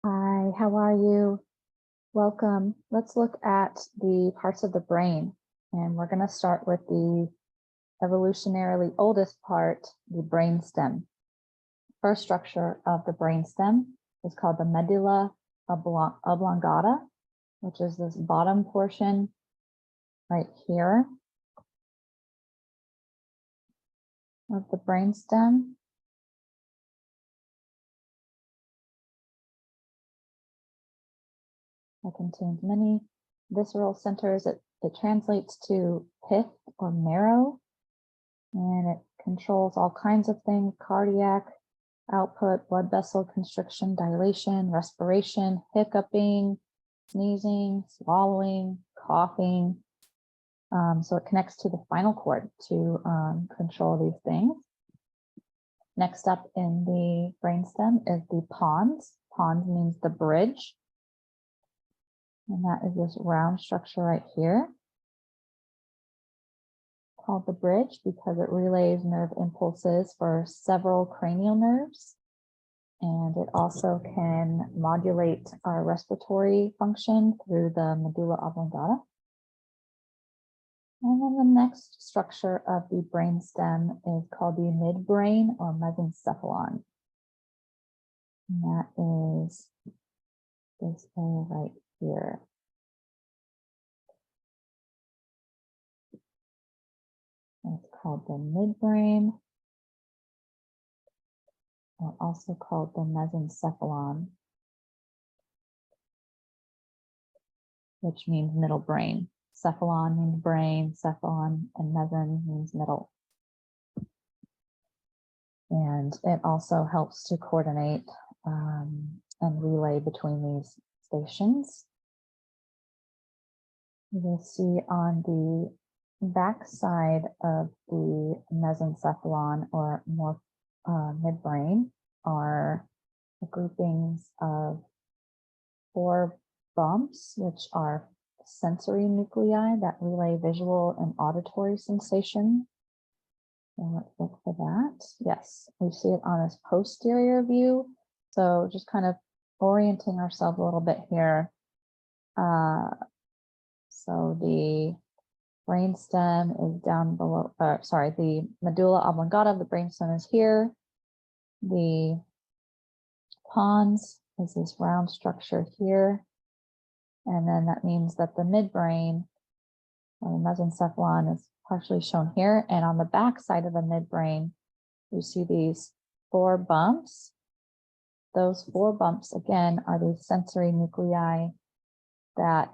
Hi, how are you? Welcome. Let's look at the parts of the brain. And we're going to start with the evolutionarily oldest part, the brainstem. First structure of the brainstem is called the medulla oblongata, which is this bottom portion right here of the brainstem. It contains many visceral centers. It translates to pith or marrow, and it controls all kinds of things: cardiac output, blood vessel constriction, dilation, respiration, hiccuping, sneezing, swallowing, coughing. So it connects to the spinal cord to control these things. Next up in the brainstem is the pons. Pons means the bridge. And that is this round structure right here, called the bridge because it relays nerve impulses for several cranial nerves. And it also can modulate our respiratory function through the medulla oblongata. And then the next structure of the brainstem is called the midbrain or mesencephalon. And that is this area right here. It's called the midbrain, or also called the mesencephalon, which means middle brain. Cephalon means brain, cephalon and meson means middle. And it also helps to coordinate and relay between these stations. You will see on the back side of the mesencephalon or more midbrain are the groupings of 4 bumps, which are sensory nuclei that relay visual and auditory sensation. And let's look for that. Yes, we see it on this posterior view. So just kind of orienting ourselves a little bit here. So the brainstem is down below, the medulla oblongata of the brainstem is here. The pons is this round structure here. And then that means that the midbrain, or the mesencephalon, is partially shown here. And on the back side of the midbrain, you see these 4 bumps. Those 4 bumps, again, are the sensory nuclei that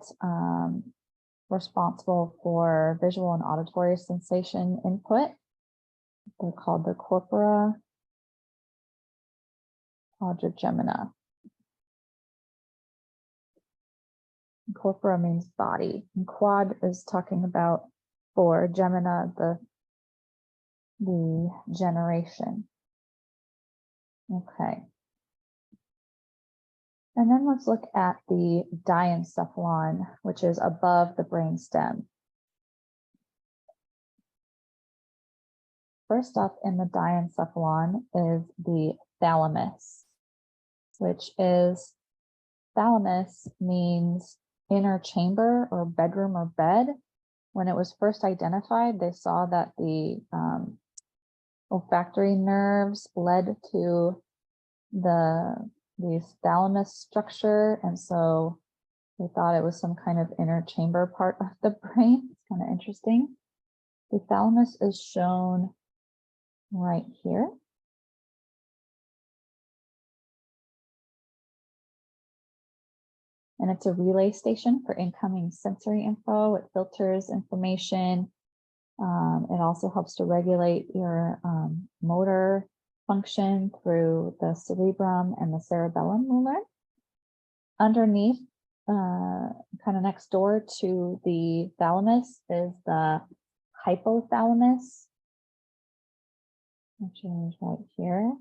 responsible for visual and auditory sensation input. They're called the corpora quadrigemina. Corpora means body, and quad is talking about 4, gemina, the generation. Okay. And then let's look at the diencephalon, which is above the brainstem. First up in the diencephalon is the thalamus, which is, thalamus means inner chamber or bedroom or bed. When it was first identified, they saw that the olfactory nerves led to these thalamus structure, and so they thought it was some kind of inner chamber part of the brain. It's kind of interesting. The thalamus is shown right here. And it's a relay station for incoming sensory info. It filters information. It also helps to regulate your motor function through the cerebrum and the cerebellum, we'll learn. Underneath, kind of next door to the thalamus, is the hypothalamus, which is right here.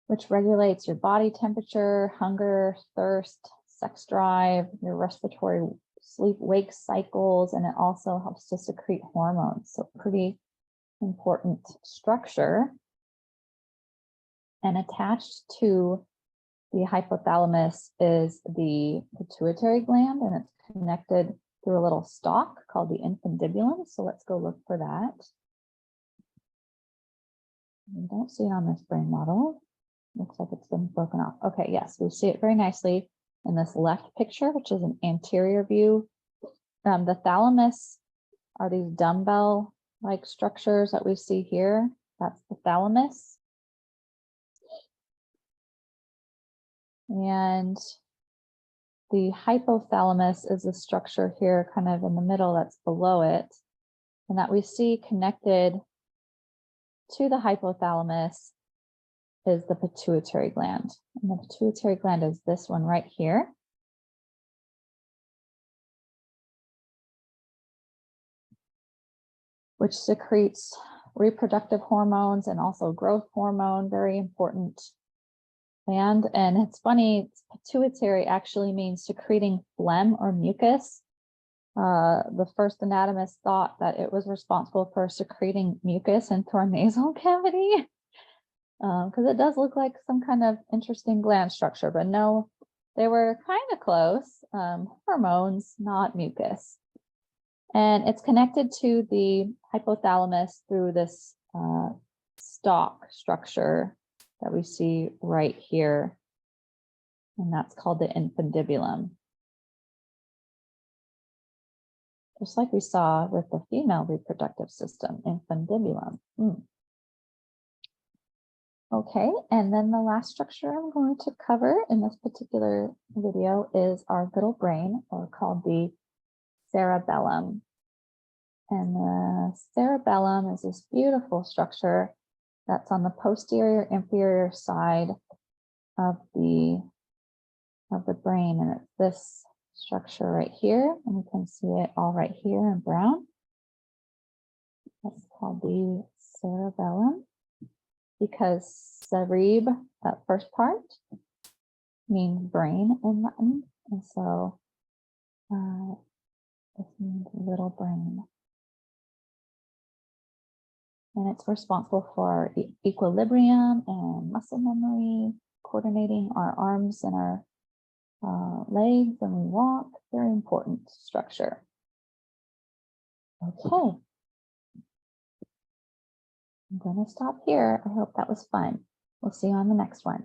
Which regulates your body temperature, hunger, thirst, sex drive, your respiratory sleep-wake cycles, and it also helps to secrete hormones. So pretty important structure. And attached to the hypothalamus is the pituitary gland, and it's connected through a little stalk called the infundibulum. So let's go look for that. We don't see it on this brain model. Looks like it's been broken off. Okay, yes, we see it very nicely in this left picture, which is an anterior view. The thalamus are these dumbbell-like structures that we see here. That's the thalamus. And the hypothalamus is the structure here kind of in the middle that's below it, and that we see connected to the hypothalamus is the pituitary gland. And the pituitary gland is this one right here. Which secretes reproductive hormones and also growth hormone, very important gland. And it's funny, pituitary actually means secreting phlegm or mucus. The first anatomist thought that it was responsible for secreting mucus into our nasal cavity, because it does look like some kind of interesting gland structure, but no, they were kind of close. Hormones, not mucus. And it's connected to the hypothalamus through this stalk structure that we see right here. And that's called the infundibulum. Just like we saw with the female reproductive system, infundibulum. Okay, and then the last structure I'm going to cover in this particular video is our little brain, or called the cerebellum. And the cerebellum is this beautiful structure that's on the posterior inferior side of the brain, and it's this structure right here, and you can see it all right here in brown. That's called the cerebellum, because cereb, that first part, means brain in Latin, and so this means little brain. And it's responsible for equilibrium and muscle memory, coordinating our arms and our legs when we walk. Very important structure. Okay. I'm going to stop here. I hope that was fun. We'll see you on the next one.